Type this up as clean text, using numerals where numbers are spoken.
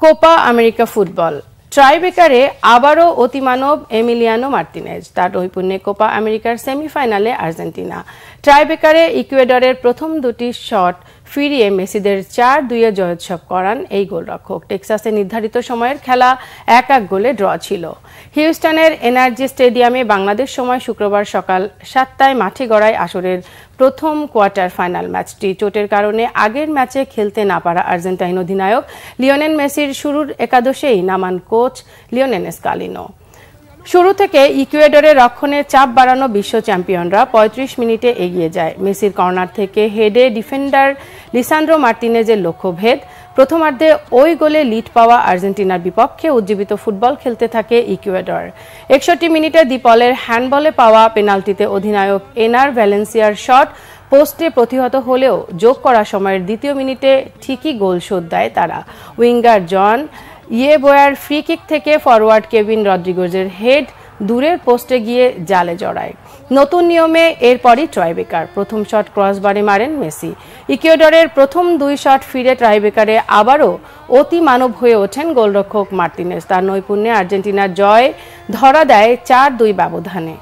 Copa America football ট্রাইবেকারে আবারও অতিমানব Emiliano Martinez তার নৈপুণ্যে Copa আমেরিকার সেমিফাইনালে আর্জেন্টিনা ট্রাইবেকারে ইকুয়েডরের প্রথম দুটি শট ফিরিয়ে মেসিদের ৪-২ জয়োৎসব করান এই গোলরক্ষক। টেক্সাসে নির্ধারিত সময়ের খেলা ১-১ গোলে ড্র ছিল। হিউস্টনের এনার্জি স্টেডিয়ামে বাংলাদেশ সময় শুক্রবার সকাল ৭টায় মাঠে গড়ায় আসরের প্রথম কোয়ার্টার ফাইনাল ম্যাচটি। চোটের কারণে আগের ম্যাচে খেলতে না পারা আর্জেন্টাইন অধিনায়ক লিওনেল মেসির শুরুর একাদশেই নামান কোচ লিওনেল স্কালিনো। শুরু থেকে ইকুয়েডরের রক্ষণে চাপ বাড়ানো বিশ্ব চ্যাম্পিয়নরা ৩৫ মিনিটে এগিয়ে যায়। মেসির কর্নার থেকে হেডে ডিফেন্ডার লিসান্দ্রো মার্টিনেজের লক্ষ্যভেদ। প্রথমার্ধে ওই গোলে লিড পাওয়া আর্জেন্টিনার বিপক্ষে উজ্জীবিত ফুটবল খেলতে থাকে ইকুয়েডর। ৬১ মিনিটে দিপলের হ্যান্ডবলে পাওয়া পেনাল্টিতে অধিনায়ক এনার ভ্যালেন্সিয়ার শট পোস্টে প্রতিহত হলেও যোগ করা সময়ের দ্বিতীয় মিনিটে ঠিকই গোল শোধ দেয় তারা। উইঙ্গার জন ইয়েবোয়ার ফ্রি কিক থেকে ফরওয়ার্ড কেভিন রদ্রিগেজের হেড দূরের পোস্টে গিয়ে জালে জড়ায়। নতুন নিয়মে এরপরই ট্রাইবেকার প্রথম শট ক্রসবারে মারেন মেসি। ইকুয়েডরের প্রথম দুই শট ফিরে ট্রাইবেকারে আবারও অতি মানব হয়ে ওঠেন গোলরক্ষক মার্টিনেজ। তার নৈপুণ্যে আর্জেন্টিনার জয় ধরা দেয় ৪-২ ব্যবধানে।